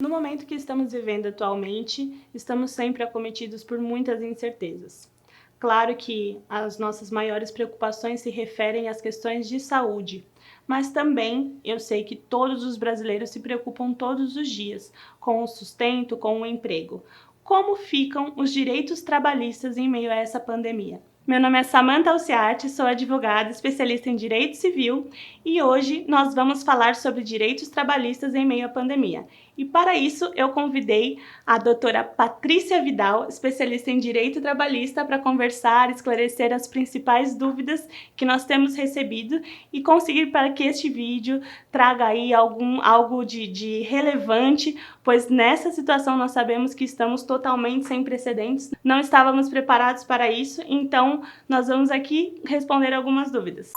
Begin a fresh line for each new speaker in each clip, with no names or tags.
No momento que estamos vivendo atualmente, estamos sempre acometidos por muitas incertezas. Claro que as nossas maiores preocupações se referem às questões de saúde, mas também eu sei que todos os brasileiros se preocupam todos os dias com o sustento, com o emprego. Como ficam os direitos trabalhistas em meio a essa pandemia? Meu nome é Samantha Alciati, sou advogada, especialista em direito civil e hoje nós vamos falar sobre direitos trabalhistas em meio à pandemia. E para isso eu convidei a doutora Patrícia Vidal, especialista em direito trabalhista, para conversar, esclarecer as principais dúvidas que nós temos recebido e conseguir para que este vídeo traga aí algo de relevante, pois nessa situação nós sabemos que estamos totalmente sem precedentes, não estávamos preparados para isso, então nós vamos aqui responder algumas dúvidas.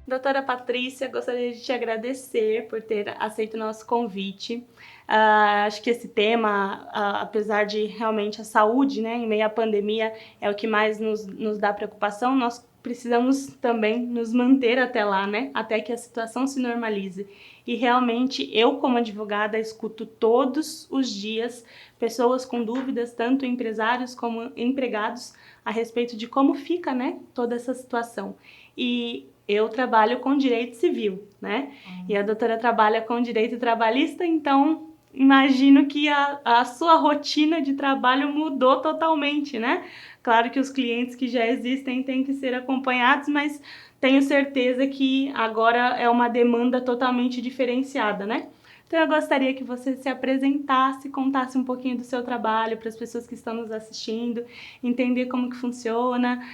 Doutora Patrícia, gostaria de te agradecer por ter aceito o nosso convite. Acho que esse tema, apesar de realmente a saúde, né, em meio à pandemia, é o que mais nos dá preocupação, nós precisamos também nos manter até lá, né, até que a situação se normalize. E realmente, eu como advogada, escuto todos os dias pessoas com dúvidas, tanto empresários como empregados, a respeito de como fica, né, toda essa situação. E eu trabalho com direito civil, né? E a doutora trabalha com direito trabalhista, então imagino que a sua rotina de trabalho mudou totalmente, né? Claro que os clientes que já existem têm que ser acompanhados, mas tenho certeza que agora é uma demanda totalmente diferenciada, né? Então eu gostaria que você se apresentasse, contasse um pouquinho do seu trabalho para as pessoas que estão nos assistindo, entender como que funciona,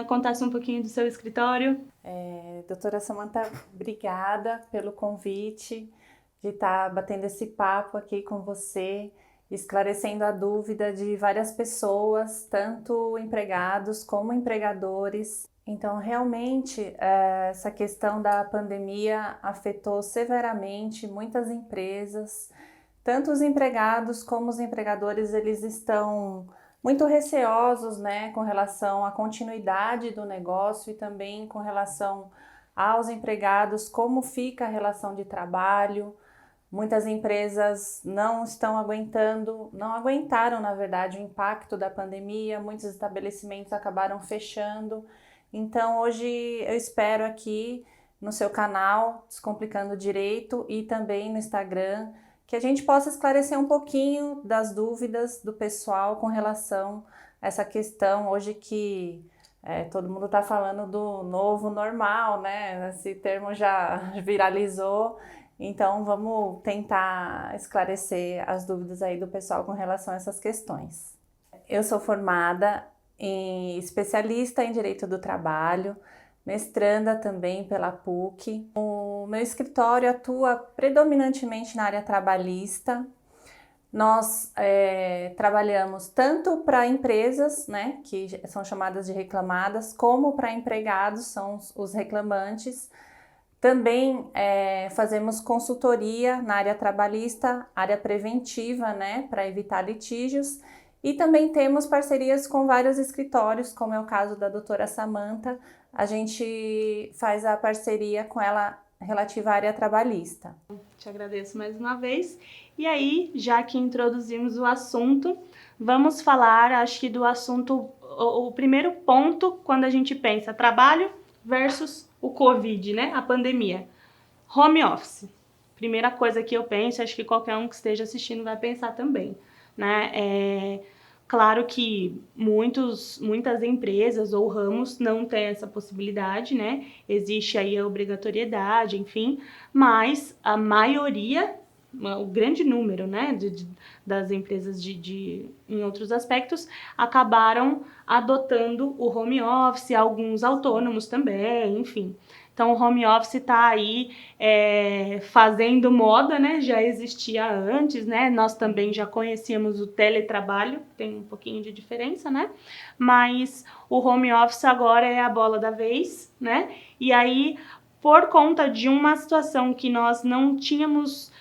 contasse um pouquinho do seu escritório.
Doutora Samantha, obrigada pelo convite de estar batendo esse papo aqui com você, esclarecendo a dúvida de várias pessoas, tanto empregados como empregadores. Então, realmente, essa questão da pandemia afetou severamente muitas empresas, tanto os empregados como os empregadores, eles estão muito receosos, né, com relação à continuidade do negócio e também com relação aos empregados, como fica a relação de trabalho. Muitas empresas não estão aguentando, não aguentaram, na verdade, o impacto da pandemia, muitos estabelecimentos acabaram fechando. Então, hoje eu espero aqui no seu canal, Descomplicando Direito, e também no Instagram, que a gente possa esclarecer um pouquinho das dúvidas do pessoal com relação a essa questão hoje que todo mundo está falando do novo normal, né? Esse termo já viralizou, então vamos tentar esclarecer as dúvidas aí do pessoal com relação a essas questões. Eu sou formada em especialista em Direito do Trabalho, mestranda também pela PUC. O meu escritório atua predominantemente na área trabalhista. Nós trabalhamos tanto para empresas, né, que são chamadas de reclamadas, como para empregados, são os reclamantes. Também fazemos consultoria na área trabalhista, área preventiva, né, para evitar litígios. E também temos parcerias com vários escritórios, como é o caso da doutora Samantha. A gente faz a parceria com ela relativa à área trabalhista.
Te agradeço mais uma vez. E aí, já que introduzimos o assunto, vamos falar, acho que do assunto, o primeiro ponto, quando a gente pensa trabalho versus o Covid, né? A pandemia. Home office. Primeira coisa que eu penso, acho que qualquer um que esteja assistindo vai pensar também, né? Claro que muitas empresas ou ramos não têm essa possibilidade, né? Existe aí a obrigatoriedade, enfim, mas a maioria, o grande número, né, das empresas em outros aspectos, acabaram adotando o home office, alguns autônomos também, enfim. Então, o home office está aí fazendo moda, né? Já existia antes, né? Nós também já conhecíamos o teletrabalho, tem um pouquinho de diferença, né? Mas o home office agora é a bola da vez, né? E aí, por conta de uma situação que nós não tínhamos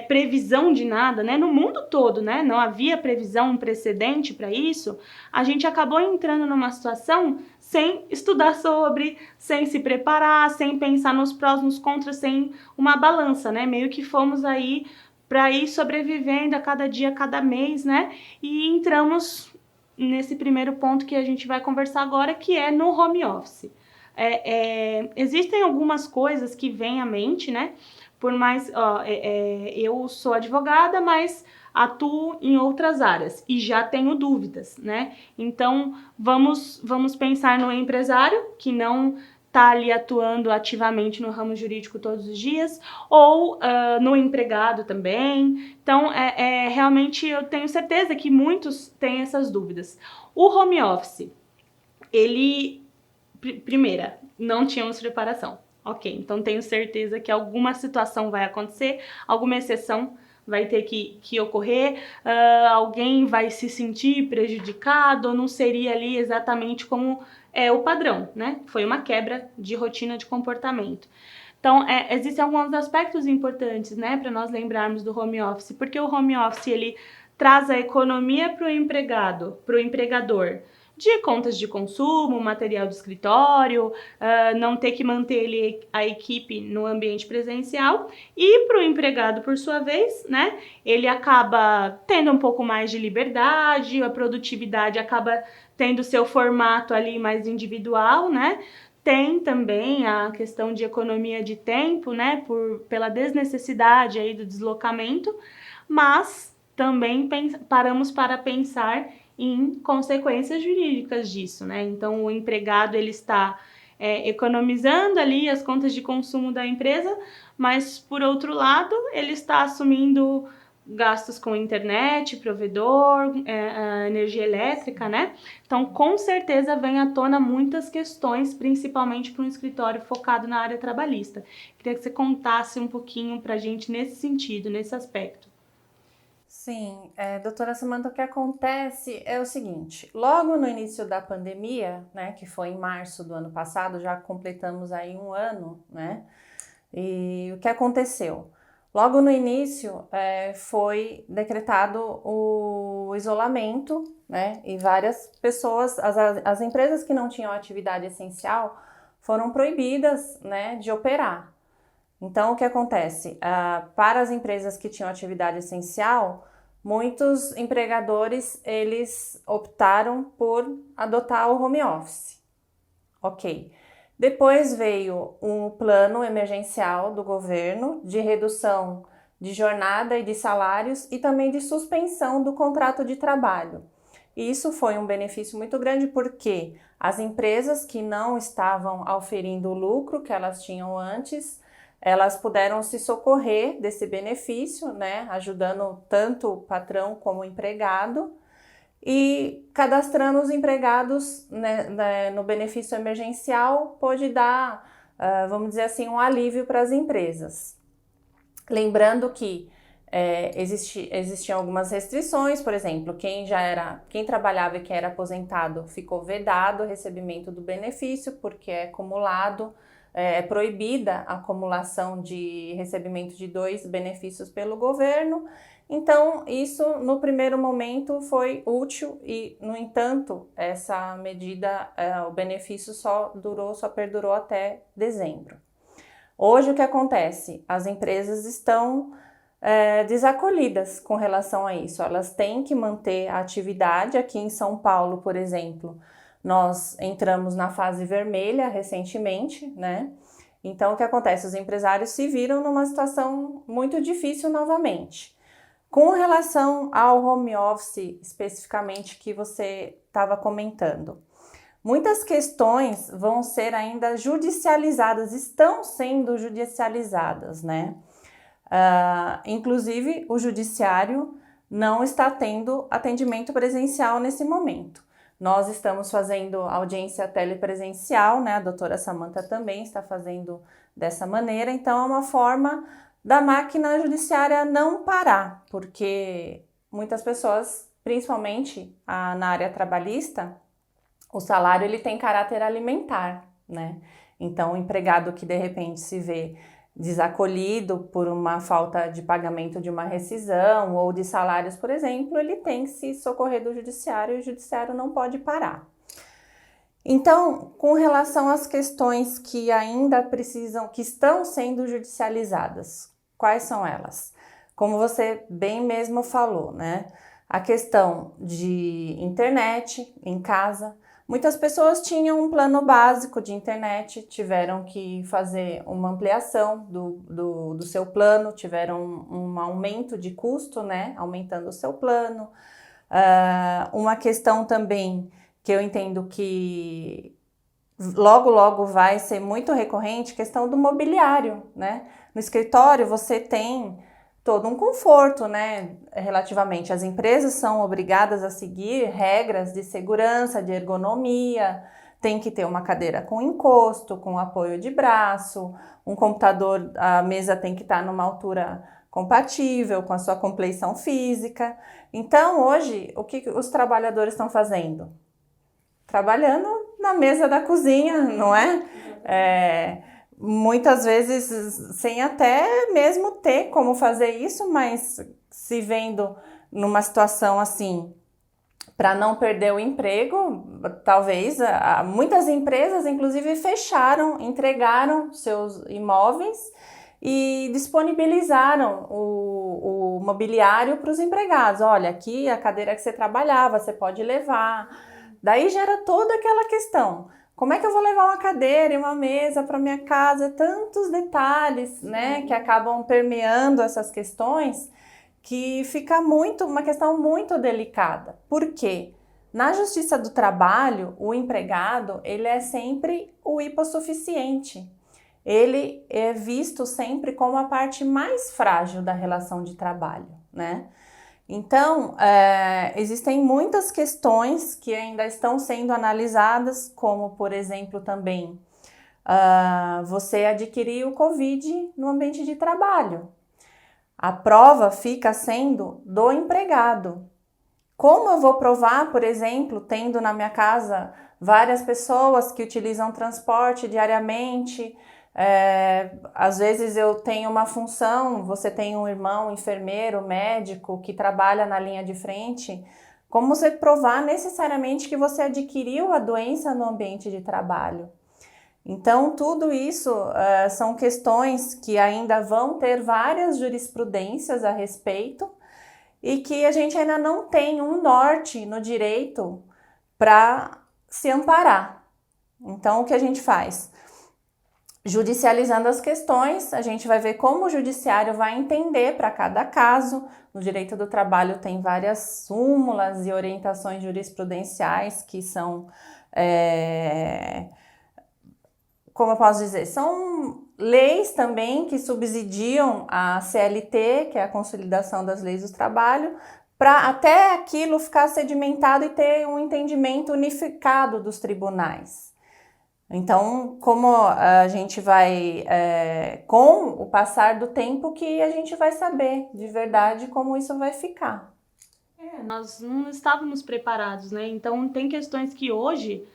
previsão de nada, né? No mundo todo, né? Não havia previsão, um precedente para isso. A gente acabou entrando numa situação sem estudar sobre, sem se preparar, sem pensar nos prós, nos contras, sem uma balança, né? Meio que fomos aí para ir sobrevivendo a cada dia, a cada mês, né? E entramos nesse primeiro ponto que a gente vai conversar agora, que é no home office. Existem algumas coisas que vêm à mente, né? Por mais, eu sou advogada, mas atuo em outras áreas e já tenho dúvidas, né? Então, vamos pensar no empresário que não está ali atuando ativamente no ramo jurídico todos os dias, ou no empregado também. Então, realmente eu tenho certeza que muitos têm essas dúvidas. O home office, ele, primeira, não tínhamos preparação. Ok, então tenho certeza que alguma situação vai acontecer, alguma exceção vai ter que ocorrer, alguém vai se sentir prejudicado, ou não seria ali exatamente como é o padrão, né? Foi uma quebra de rotina de comportamento. Então, existem alguns aspectos importantes, né, para nós lembrarmos do home office, porque o home office, ele traz a economia para o empregado, para o empregador, de contas de consumo, material de escritório, não ter que manter a equipe no ambiente presencial, e para o empregado, por sua vez, né, ele acaba tendo um pouco mais de liberdade, a produtividade acaba tendo seu formato ali mais individual, né? Tem também a questão de economia de tempo, né, pela desnecessidade aí do deslocamento, mas também paramos para pensar em consequências jurídicas disso, né? Então, o empregado, ele está economizando ali as contas de consumo da empresa, mas, por outro lado, ele está assumindo gastos com internet, provedor, energia elétrica, né? Então, com certeza, vem à tona muitas questões, principalmente para um escritório focado na área trabalhista. Queria que você contasse um pouquinho para a gente nesse sentido, nesse aspecto.
Sim, doutora Samanta, o que acontece é o seguinte, logo no início da pandemia, né, que foi em março do ano passado, já completamos aí um ano, né, e o que aconteceu? Logo no início foi decretado o isolamento, né, e várias pessoas, as empresas que não tinham atividade essencial foram proibidas, né, de operar. Então, o que acontece? Para as empresas que tinham atividade essencial, muitos empregadores, eles optaram por adotar o home office. Ok. Depois veio um plano emergencial do governo de redução de jornada e de salários e também de suspensão do contrato de trabalho. E isso foi um benefício muito grande porque as empresas que não estavam auferindo o lucro que elas tinham antes, elas puderam se socorrer desse benefício, né, ajudando tanto o patrão como o empregado e cadastrando os empregados, né, no benefício emergencial pôde dar, vamos dizer assim, um alívio para as empresas. Lembrando que existiam algumas restrições, por exemplo, quem trabalhava e quem era aposentado ficou vedado o recebimento do benefício porque é acumulado. É proibida a acumulação de recebimento de 2 benefícios pelo governo, então isso no primeiro momento foi útil e, no entanto, essa medida, o benefício só perdurou até dezembro. Hoje o que acontece? As empresas estão desacolhidas com relação a isso, elas têm que manter a atividade. Aqui em São Paulo, por exemplo, nós entramos na fase vermelha recentemente, né? Então, o que acontece? Os empresários se viram numa situação muito difícil novamente. Com relação ao home office, especificamente, que você estava comentando, muitas questões vão ser ainda judicializadas, estão sendo judicializadas, né? Inclusive, o judiciário não está tendo atendimento presencial nesse momento. Nós estamos fazendo audiência telepresencial, né? A doutora Samanta também está fazendo dessa maneira, então é uma forma da máquina judiciária não parar, porque muitas pessoas, principalmente na área trabalhista, o salário ele tem caráter alimentar, né? Então, o empregado que de repente se vê desacolhido por uma falta de pagamento de uma rescisão ou de salários, por exemplo, ele tem que se socorrer do judiciário e o judiciário não pode parar. Então, com relação às questões que ainda precisam, que estão sendo judicializadas, quais são elas? Como você bem mesmo falou, né? A questão de internet em casa. Muitas pessoas tinham um plano básico de internet, tiveram que fazer uma ampliação do seu plano, tiveram um aumento de custo, né? Aumentando o seu plano. Uma questão também que eu entendo que logo vai ser muito recorrente, questão do mobiliário, né? No escritório você tem todo um conforto, né? Relativamente, as empresas são obrigadas a seguir regras de segurança, de ergonomia, tem que ter uma cadeira com encosto, com apoio de braço, um computador, a mesa tem que estar numa altura compatível com a sua compleição física. Então, hoje, o que os trabalhadores estão fazendo? Trabalhando na mesa da cozinha, não é? Muitas vezes sem até mesmo ter como fazer isso, mas se vendo numa situação assim, para não perder o emprego, talvez muitas empresas inclusive fecharam, entregaram seus imóveis e disponibilizaram o mobiliário para os empregados. Olha, aqui a cadeira que você trabalhava, você pode levar. Daí gera toda aquela questão. Como é que eu vou levar uma cadeira e uma mesa para minha casa? Tantos detalhes, né, que acabam permeando essas questões, que fica uma questão muito delicada. Por quê? Na Justiça do Trabalho, o empregado, ele é sempre o hipossuficiente. Ele é visto sempre como a parte mais frágil da relação de trabalho, né? Então, existem muitas questões que ainda estão sendo analisadas, como, por exemplo, também você adquirir o Covid no ambiente de trabalho. A prova fica sendo do empregado. Como eu vou provar, por exemplo, tendo na minha casa várias pessoas que utilizam transporte diariamente? Às vezes eu tenho uma função, você tem um irmão, enfermeiro, médico que trabalha na linha de frente. Como você provar necessariamente que você adquiriu a doença no ambiente de trabalho? Então, tudo isso são questões que ainda vão ter várias jurisprudências a respeito e que a gente ainda não tem um norte no direito para se amparar. Então, o que a gente faz? Judicializando as questões, a gente vai ver como o judiciário vai entender para cada caso. No direito do trabalho tem várias súmulas e orientações jurisprudenciais que são, como eu posso dizer, são leis também que subsidiam a CLT, que é a Consolidação das Leis do Trabalho, para até aquilo ficar sedimentado e ter um entendimento unificado dos tribunais. Então, como a gente vai, com o passar do tempo, que a gente vai saber de verdade como isso vai ficar.
Nós não estávamos preparados, né? Então, tem questões que hoje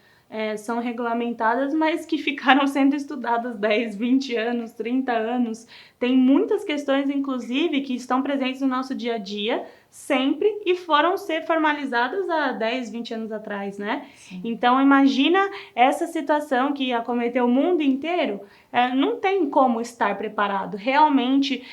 são regulamentadas, mas que ficaram sendo estudadas 10, 20 anos, 30 anos. Tem muitas questões, inclusive, que estão presentes no nosso dia a dia, sempre, e foram ser formalizadas há 10, 20 anos atrás, né? Sim. Então, imagina essa situação que acometeu o mundo inteiro, não tem como estar preparado. Realmente,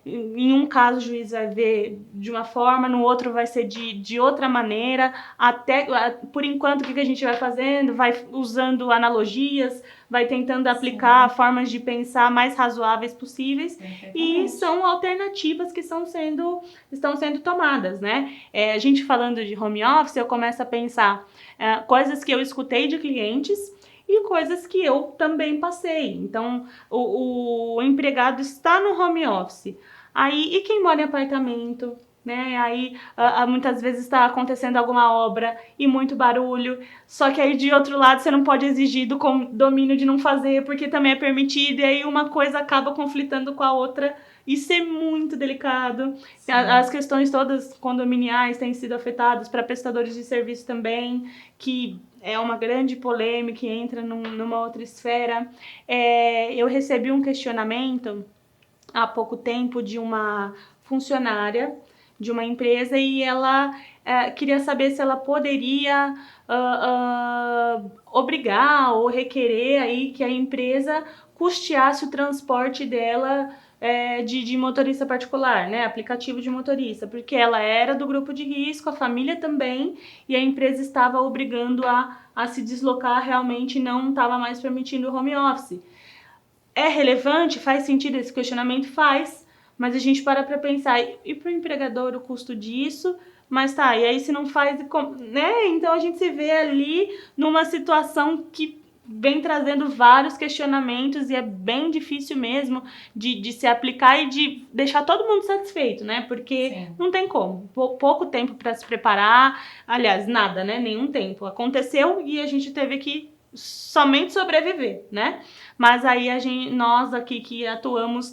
em um caso o juiz vai ver de uma forma, no outro vai ser de outra maneira, até, por enquanto, o que a gente vai fazendo? Vai usando analogias, vai tentando aplicar formas de pensar mais razoáveis possíveis, e são alternativas que estão sendo tomadas, né? A gente falando de home office, eu começo a pensar coisas que eu escutei de clientes e coisas que eu também passei. Então, o empregado está no home office, aí, e quem mora em apartamento? Né? Aí muitas vezes está acontecendo alguma obra e muito barulho, só que aí de outro lado você não pode exigir do condomínio de não fazer, porque também é permitido, e aí uma coisa acaba conflitando com a outra. Isso é muito delicado. As questões todas condominiais têm sido afetadas, para prestadores de serviço também, que é uma grande polêmica e entra numa outra esfera. Eu recebi um questionamento há pouco tempo de uma funcionária de uma empresa e ela queria saber se ela poderia obrigar ou requerer aí que a empresa custeasse o transporte dela de motorista particular, né, aplicativo de motorista, porque ela era do grupo de risco, a família também, e a empresa estava obrigando a se deslocar, realmente não estava mais permitindo o home office. É relevante? Faz sentido esse questionamento? Faz, mas a gente para pensar, e para o empregador o custo disso? Mas tá, e aí se não faz, né? Então a gente se vê ali numa situação que vem trazendo vários questionamentos e é bem difícil mesmo de se aplicar e de deixar todo mundo satisfeito, né? Porque Sim. Não tem como. Pouco tempo para se preparar, aliás, nada, né? Nenhum tempo. Aconteceu e a gente teve que somente sobreviver, né? Mas aí nós aqui que atuamos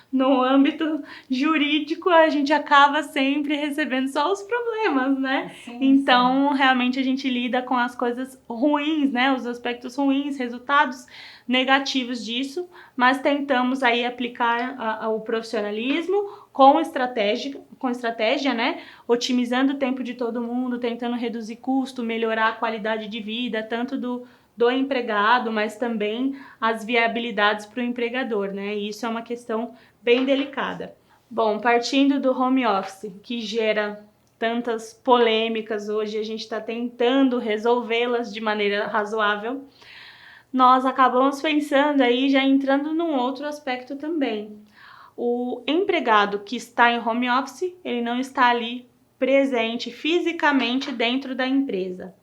no âmbito jurídico, a gente acaba sempre recebendo só os problemas, né? Sim, então, realmente a gente lida com as coisas ruins, né? Os aspectos ruins, resultados negativos disso, mas tentamos aí aplicar o profissionalismo com estratégia, né? Otimizando o tempo de todo mundo, tentando reduzir custo, melhorar a qualidade de vida, tanto do empregado, mas também as viabilidades para o empregador, né? E isso é uma questão bem delicada. Bom, partindo do home office, que gera tantas polêmicas hoje, a gente está tentando resolvê-las de maneira razoável, nós acabamos pensando aí, já entrando num outro aspecto também. O empregado que está em home office, ele não está ali presente fisicamente dentro da empresa.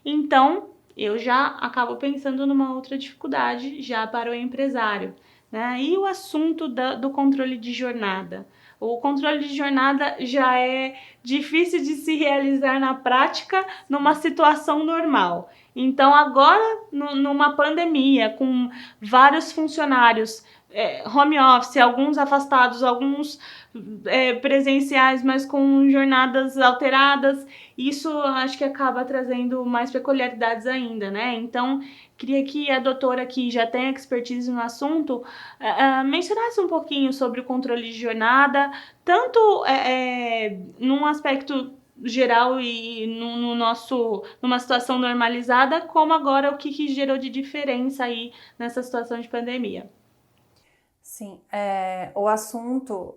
Então, eu já acabo pensando numa outra dificuldade já para o empresário, né? E o assunto do controle de jornada. O controle de jornada já é difícil de se realizar na prática numa situação normal. Então, agora, numa pandemia, com vários funcionários, home office, alguns afastados, alguns presenciais, mas com jornadas alteradas, isso acho que acaba trazendo mais peculiaridades ainda, né? Então, queria que a doutora, que já tem expertise no assunto, mencionasse um pouquinho sobre o controle de jornada, tanto num aspecto geral e numa situação normalizada, como agora o que gerou de diferença aí nessa situação de pandemia.
Sim, o assunto,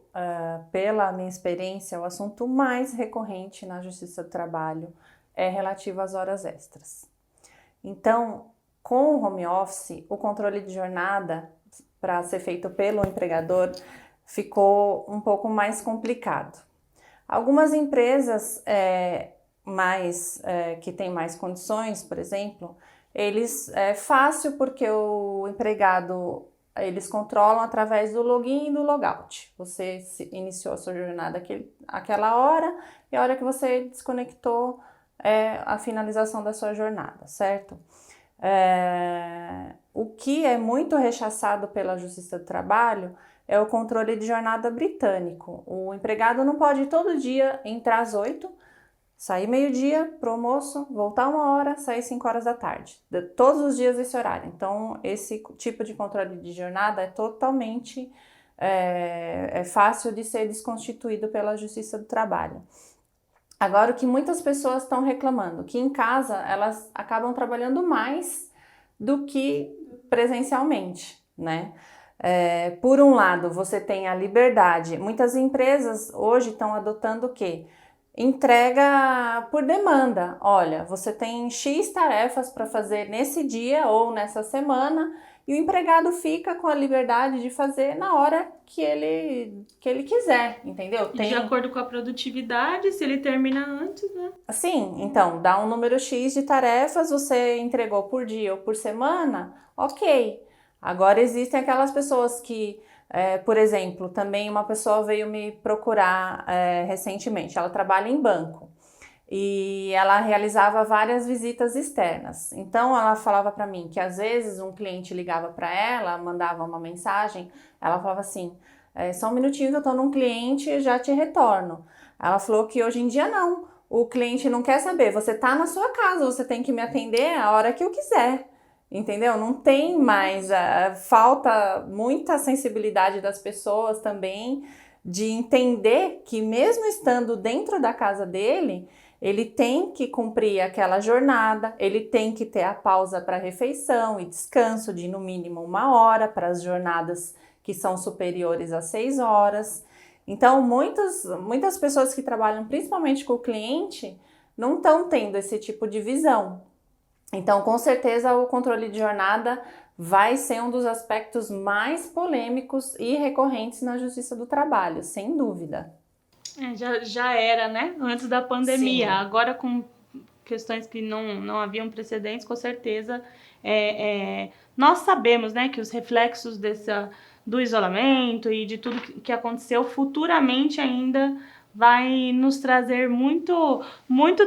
pela minha experiência, o assunto mais recorrente na Justiça do Trabalho é relativo às horas extras. Então, com o home office, o controle de jornada, para ser feito pelo empregador, ficou um pouco mais complicado. Algumas empresas que têm mais condições, por exemplo, é fácil porque o empregado, eles controlam através do login e do logout. Você iniciou a sua jornada aquela hora e a hora que você desconectou a finalização da sua jornada, certo? O que é muito rechaçado pela Justiça do Trabalho é o controle de jornada britânico. O empregado não pode todo dia entrar às 8, sair meio-dia pro almoço, voltar 1h, sair 5 horas da tarde. Todos os dias esse horário. Então, esse tipo de controle de jornada é totalmente fácil de ser desconstituído pela Justiça do Trabalho. Agora, o que muitas pessoas estão reclamando, que em casa elas acabam trabalhando mais do que presencialmente, né? Por um lado, você tem a liberdade. Muitas empresas hoje estão adotando o quê? Entrega por demanda. Olha, você tem X tarefas para fazer nesse dia ou nessa semana e o empregado fica com a liberdade de fazer na hora que ele quiser, entendeu?
De acordo com a produtividade, se ele termina antes, né?
Sim, então, dá um número X de tarefas, você entregou por dia ou por semana, ok. Agora, existem aquelas pessoas que, por exemplo, também uma pessoa veio me procurar recentemente, ela trabalha em banco e ela realizava várias visitas externas. Então, ela falava para mim que às vezes um cliente ligava para ela, mandava uma mensagem, ela falava assim, só um minutinho que eu tô num cliente e já te retorno. Ela falou que hoje em dia não. o cliente não quer saber, você está na sua casa, você tem que me atender a hora que eu quiser, entendeu? Não tem mais, falta muita sensibilidade das pessoas também de entender que mesmo estando dentro da casa dele, ele tem que cumprir aquela jornada, ele tem que ter a pausa para refeição e descanso de no mínimo 1 hora para as jornadas que são superiores a 6 horas. Então, muitas pessoas que trabalham principalmente com o cliente não estão tendo esse tipo de visão. Então, com certeza, o controle de jornada vai ser um dos aspectos mais polêmicos e recorrentes na Justiça do Trabalho, sem dúvida.
Já era, né? Antes da pandemia.
Sim.
Agora, com questões que não haviam precedentes, com certeza, nós sabemos, né, que os reflexos do isolamento e de tudo que aconteceu futuramente ainda vai nos trazer muito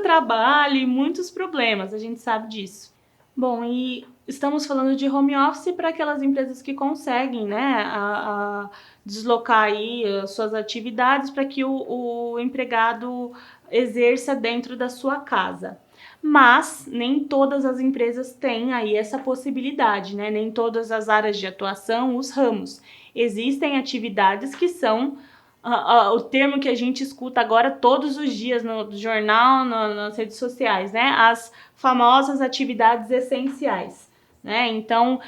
trabalho e muitos problemas, a gente sabe disso. Bom, e estamos falando de home office para aquelas empresas que conseguem, né, a deslocar aí as suas atividades para que o empregado exerça dentro da sua casa. Mas nem todas as empresas têm aí essa possibilidade, né? Nem todas as áreas de atuação, os ramos. Existem atividades que são o termo que a gente escuta agora todos os dias no jornal, nas redes sociais, né? As famosas atividades essenciais. Né? Então,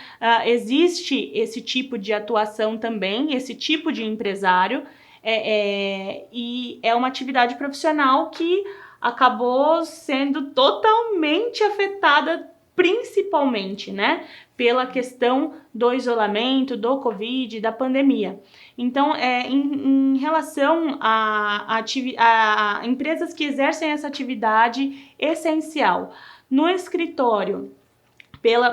existe esse tipo de atuação também, esse tipo de empresário, e é uma atividade profissional que acabou sendo totalmente afetada, principalmente, né, pela questão do isolamento, do Covid, da pandemia. Então, em relação a empresas que exercem essa atividade essencial, no escritório,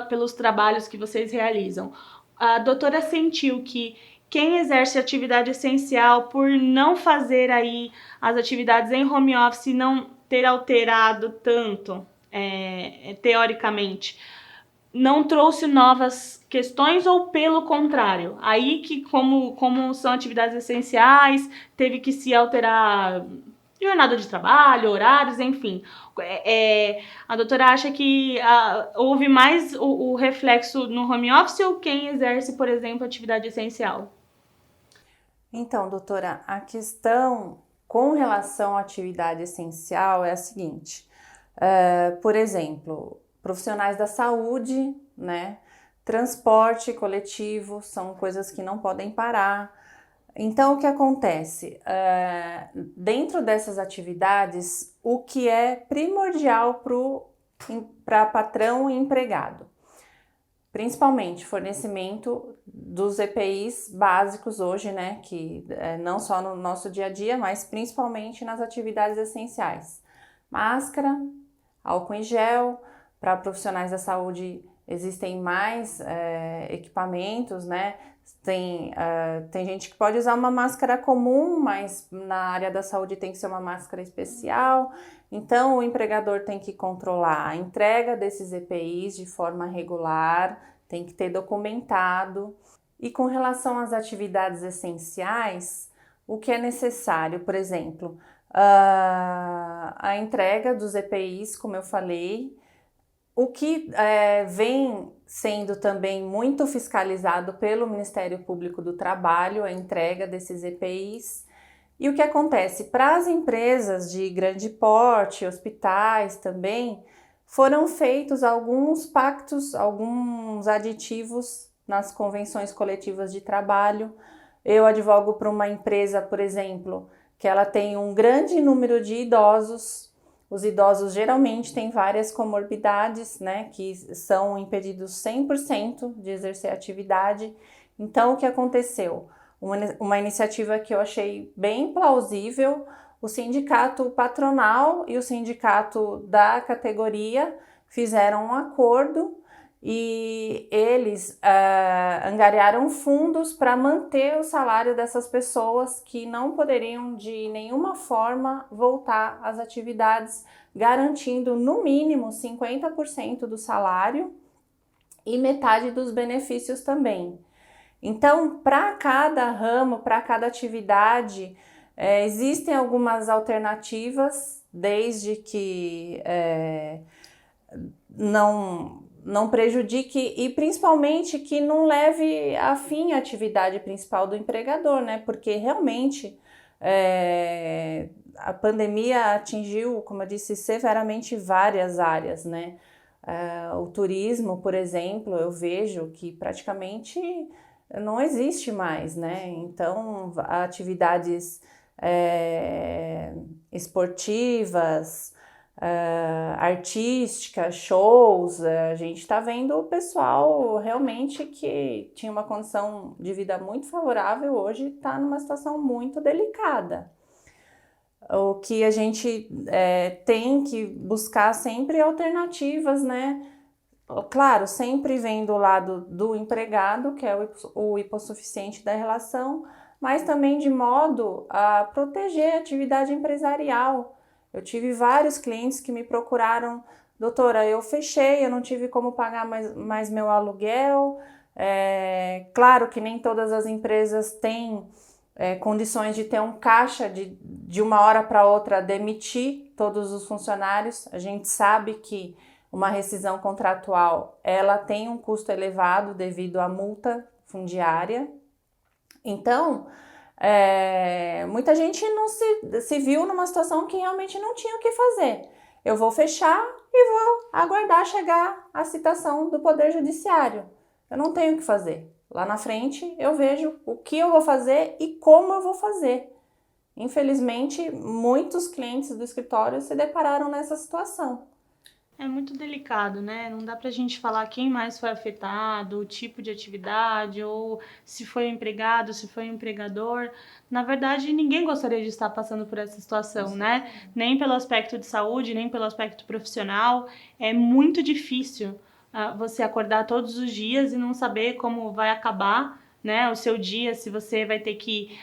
pelos trabalhos que vocês realizam, a doutora sentiu que quem exerce atividade essencial, por não fazer aí as atividades em home office, não ter alterado tanto, teoricamente, não trouxe novas questões, ou pelo contrário, aí que como são atividades essenciais, teve que se alterar jornada de trabalho, horários, enfim. A doutora acha que houve mais o reflexo no home office, ou quem exerce, por exemplo, atividade essencial?
Então, doutora, a questão com relação à atividade essencial é a seguinte: por exemplo, profissionais da saúde, né? Transporte coletivo são coisas que não podem parar. Então, o que acontece? Dentro dessas atividades, o que é primordial para patrão e empregado? Principalmente fornecimento dos EPIs básicos hoje, né? Que não só no nosso dia a dia, mas principalmente nas atividades essenciais. Máscara, álcool em gel. Para profissionais da saúde existem mais equipamentos, né? Tem gente que pode usar uma máscara comum, mas na área da saúde tem que ser uma máscara especial. Então, o empregador tem que controlar a entrega desses EPIs de forma regular, tem que ter documentado. E com relação às atividades essenciais, o que é necessário? Por exemplo, a entrega dos EPIs, como eu falei. O que vem sendo também muito fiscalizado pelo Ministério Público do Trabalho, a entrega desses EPIs. E o que acontece? Para as empresas de grande porte, hospitais também, foram feitos alguns pactos, alguns aditivos nas convenções coletivas de trabalho. Eu advogo para uma empresa, por exemplo, que ela tem um grande número de idosos. Os idosos geralmente têm várias comorbidades, né, que são impedidos 100% de exercer atividade. Então, o que aconteceu? Uma iniciativa que eu achei bem plausível, o sindicato patronal e o sindicato da categoria fizeram um acordo e eles angariaram fundos para manter o salário dessas pessoas que não poderiam de nenhuma forma voltar às atividades, garantindo no mínimo 50% do salário e metade dos benefícios também. Então, para cada ramo, para cada atividade, existem algumas alternativas desde que não prejudique e principalmente que não leve a fim a atividade principal do empregador, né? Porque realmente a pandemia atingiu, como eu disse, severamente várias áreas, né? O turismo, por exemplo, eu vejo que praticamente não existe mais, né? Então, atividades esportivas, artísticas, shows, a gente está vendo o pessoal realmente que tinha uma condição de vida muito favorável, hoje está numa situação muito delicada. O que a gente tem que buscar sempre alternativas, né? Claro, sempre vem do lado do empregado, que é o hipossuficiente da relação, mas também de modo a proteger a atividade empresarial. Eu tive vários clientes que me procuraram, doutora, eu fechei, eu não tive como pagar mais meu aluguel. Claro que nem todas as empresas têm condições de ter um caixa de uma hora para outra demitir todos os funcionários. A gente sabe que uma rescisão contratual, ela tem um custo elevado devido à multa fundiária. Então, muita gente não se viu numa situação que realmente não tinha o que fazer. Eu vou fechar e vou aguardar chegar a citação do Poder Judiciário. Eu não tenho o que fazer. Lá na frente eu vejo o que eu vou fazer e como eu vou fazer. Infelizmente, muitos clientes do escritório se depararam nessa situação.
É muito delicado, né? Não dá pra gente falar quem mais foi afetado, o tipo de atividade, ou se foi o empregado, se foi o empregador. Na verdade, ninguém gostaria de estar passando por essa situação, né? Nem pelo aspecto de saúde, nem pelo aspecto profissional. É muito difícil você acordar todos os dias e não saber como vai acabar, né, o seu dia, se você vai ter que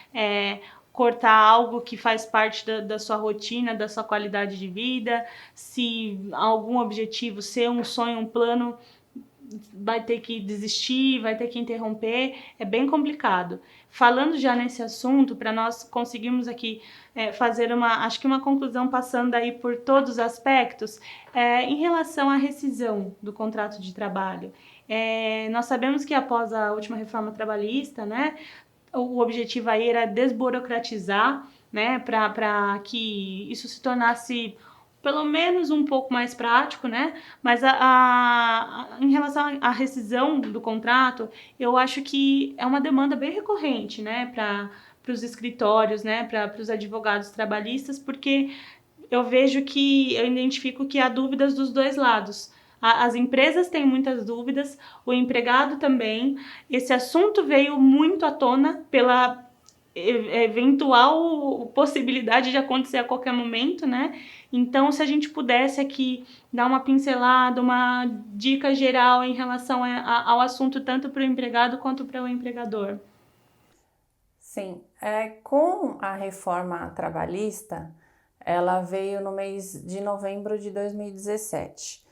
cortar algo que faz parte da sua rotina, da sua qualidade de vida, se algum objetivo seu, um sonho, um plano, vai ter que desistir, vai ter que interromper, é bem complicado. Falando já nesse assunto, para nós conseguirmos aqui fazer acho que uma conclusão passando aí por todos os aspectos, em relação à rescisão do contrato de trabalho. Nós sabemos que após a última reforma trabalhista, né, o objetivo aí era desburocratizar, né, para que isso se tornasse pelo menos um pouco mais prático, né? Mas em relação à rescisão do contrato, eu acho que é uma demanda bem recorrente, né, para os escritórios, né, para os advogados trabalhistas, porque eu identifico que há dúvidas dos dois lados. As empresas têm muitas dúvidas, o empregado também. Esse assunto veio muito à tona pela eventual possibilidade de acontecer a qualquer momento, né? Então, se a gente pudesse aqui dar uma pincelada, uma dica geral em relação ao assunto, tanto para o empregado quanto para o empregador.
Sim, com a reforma trabalhista, ela veio no mês de novembro de 2017.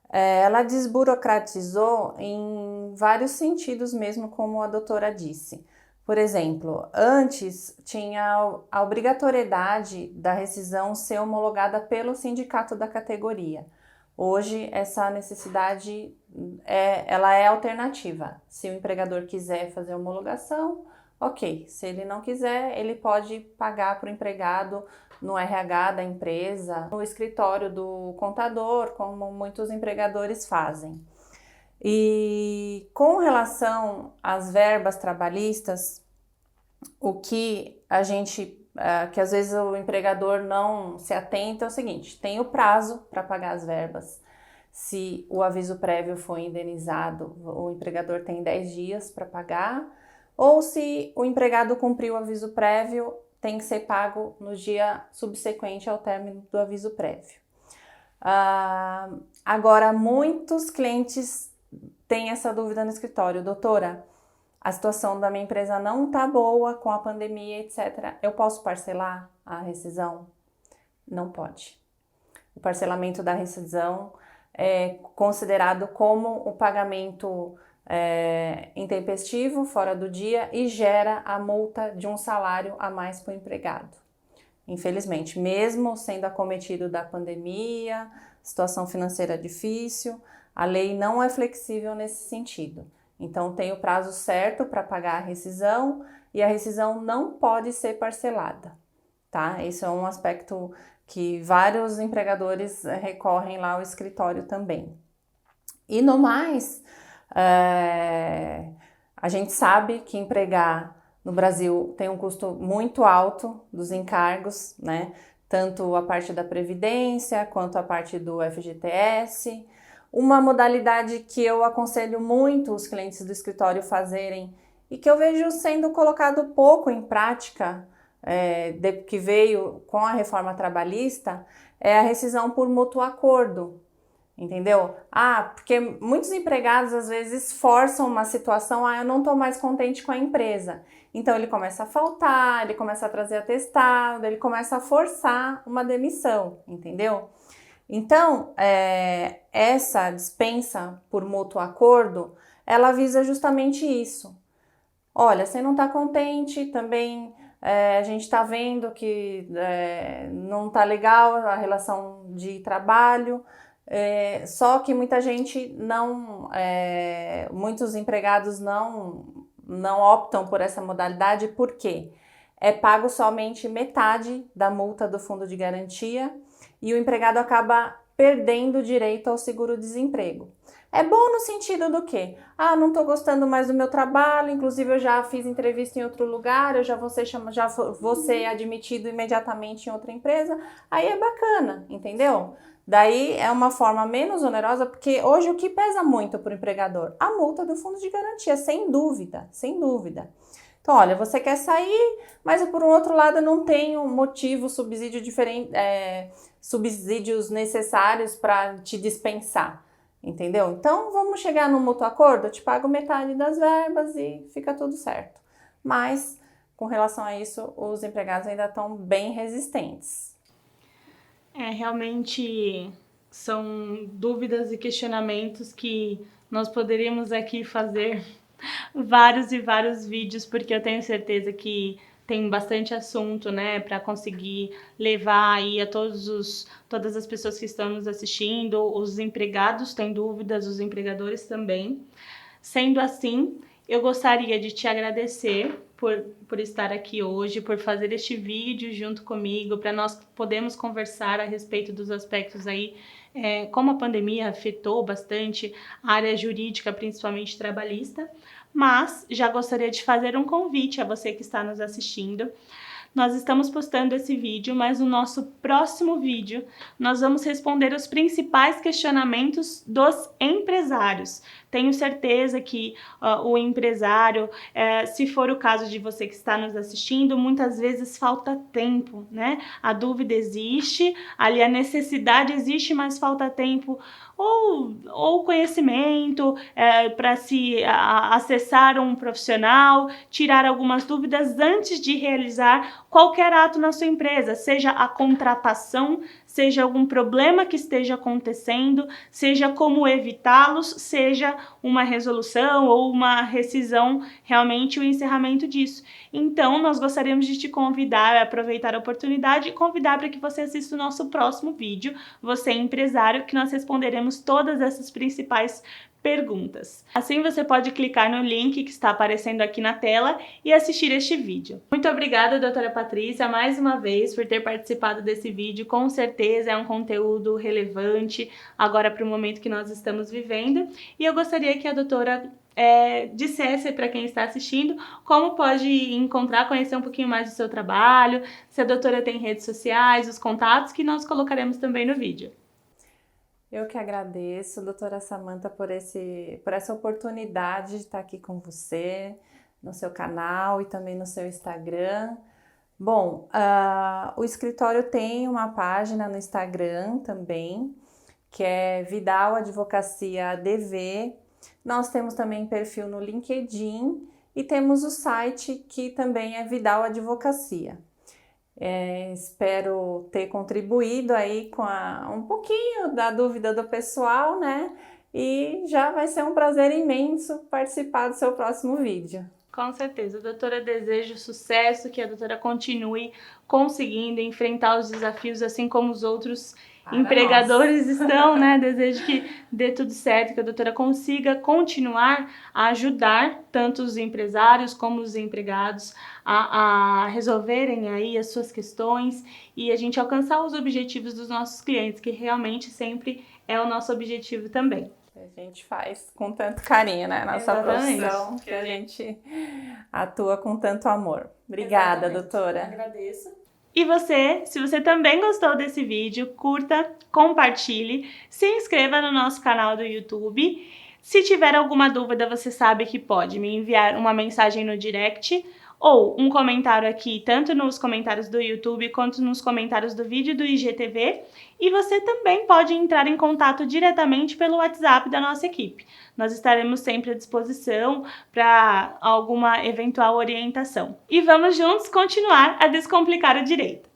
Ela desburocratizou em vários sentidos mesmo, como a doutora disse. Por exemplo, antes tinha a obrigatoriedade da rescisão ser homologada pelo sindicato da categoria. Hoje, essa necessidade ela é alternativa. Se o empregador quiser fazer homologação, ok. Se ele não quiser, ele pode pagar para o empregado no RH da empresa, no escritório do contador, como muitos empregadores fazem. E com relação às verbas trabalhistas, o que a gente, que às vezes o empregador não se atenta é o seguinte: tem o prazo para pagar as verbas. Se o aviso prévio foi indenizado, o empregador tem 10 dias para pagar, ou se o empregado cumpriu o aviso prévio, tem que ser pago no dia subsequente ao término do aviso prévio. Agora, muitos clientes têm essa dúvida no escritório: doutora, a situação da minha empresa não está boa com a pandemia, etc. Eu posso parcelar a rescisão? Não pode. O parcelamento da rescisão é considerado como o pagamento intempestivo, fora do dia, e gera a multa de um salário a mais para o empregado. infelizmente, mesmo sendo acometido da pandemia, situação financeira difícil, a lei não é flexível nesse sentido. Então, tem o prazo certo para pagar a rescisão e a rescisão não pode ser parcelada, tá? Esse é um aspecto que vários empregadores recorrem lá ao escritório também. E no mais, a gente sabe que empregar no Brasil tem um custo muito alto dos encargos, né? Tanto a parte da Previdência quanto a parte do FGTS. Uma modalidade que eu aconselho muito os clientes do escritório fazerem e que eu vejo sendo colocado pouco em prática, que veio com a reforma trabalhista, é a rescisão por mútuo acordo. Entendeu? Porque muitos empregados às vezes forçam uma situação, eu não estou mais contente com a empresa. Então ele começa a faltar, ele começa a trazer atestado, ele começa a forçar uma demissão, entendeu? Então, essa dispensa por mútuo acordo, ela visa justamente isso. Olha, você não está contente, também a gente está vendo que não está legal a relação de trabalho, só que muita gente muitos empregados não optam por essa modalidade, porque é pago somente metade da multa do fundo de garantia e o empregado acaba perdendo o direito ao seguro-desemprego. É bom no sentido do quê? Não estou gostando mais do meu trabalho, inclusive eu já fiz entrevista em outro lugar, eu já vou ser admitido imediatamente em outra empresa, aí é bacana, entendeu? Daí é uma forma menos onerosa, porque hoje o que pesa muito para o empregador? A multa do fundo de garantia, sem dúvida, sem dúvida. Então, olha, você quer sair, mas por um outro lado eu não tenho motivo, subsídios necessários para te dispensar, entendeu? Então, vamos chegar no mútuo acordo, eu te pago metade das verbas e fica tudo certo. Mas, com relação a isso, os empregados ainda estão bem resistentes.
Realmente são dúvidas e questionamentos que nós poderíamos aqui fazer vários e vários vídeos, porque eu tenho certeza que tem bastante assunto, né, para conseguir levar aí a todas as pessoas que estão nos assistindo. Os empregados têm dúvidas, os empregadores também. Sendo assim, eu gostaria de te agradecer por estar aqui hoje, por fazer este vídeo junto comigo, para nós podermos conversar a respeito dos aspectos aí, como a pandemia afetou bastante a área jurídica, principalmente trabalhista, mas já gostaria de fazer um convite a você que está nos assistindo. Nós estamos postando esse vídeo, mas no nosso próximo vídeo nós vamos responder os principais questionamentos dos empresários. Tenho certeza que o empresário, se for o caso de você que está nos assistindo, muitas vezes falta tempo, né? A dúvida existe, ali a necessidade existe, mas falta tempo ou conhecimento para se acessar um profissional, tirar algumas dúvidas antes de realizar qualquer ato na sua empresa, seja a contratação, seja algum problema que esteja acontecendo, seja como evitá-los, seja uma resolução ou uma rescisão, realmente o encerramento disso. Então, nós gostaríamos de te convidar, aproveitar a oportunidade e convidar para que você assista o nosso próximo vídeo, Você é Empresário, que nós responderemos todas essas principais perguntas. Assim você pode clicar no link que está aparecendo aqui na tela e assistir este vídeo. Muito obrigada, doutora Patrícia, mais uma vez por ter participado desse vídeo. Com certeza é um conteúdo relevante agora para o momento que nós estamos vivendo. E eu gostaria que a doutora dissesse para quem está assistindo como pode encontrar, conhecer um pouquinho mais do seu trabalho, se a doutora tem redes sociais, os contatos que nós colocaremos também no vídeo.
Eu que agradeço, doutora Samanta, por essa oportunidade de estar aqui com você, no seu canal e também no seu Instagram. Bom, o escritório tem uma página no Instagram também, que é Vidal Advocacia ADV. Nós temos também perfil no LinkedIn e temos o site que também é Vidal Advocacia. Espero ter contribuído aí com um pouquinho da dúvida do pessoal, né? E já vai ser um prazer imenso participar do seu próximo vídeo.
Com certeza. Doutora, desejo sucesso, que a doutora continue conseguindo enfrentar os desafios, assim como os outros empregadores estão, né? Desejo que dê tudo certo, que a doutora consiga continuar a ajudar tanto os empresários como os empregados a resolverem aí as suas questões e a gente alcançar os objetivos dos nossos clientes, que realmente sempre é o nosso objetivo também.
A gente faz com tanto carinho, né? Nossa profissão, que a gente atua com tanto amor. Obrigada, doutora.
Agradeço. E você, se você também gostou desse vídeo, curta, compartilhe, se inscreva no nosso canal do YouTube. Se tiver alguma dúvida, você sabe que pode me enviar uma mensagem no direct ou um comentário aqui, tanto nos comentários do YouTube quanto nos comentários do vídeo do IGTV. E você também pode entrar em contato diretamente pelo WhatsApp da nossa equipe. Nós estaremos sempre à disposição para alguma eventual orientação. E vamos juntos continuar a descomplicar o direito.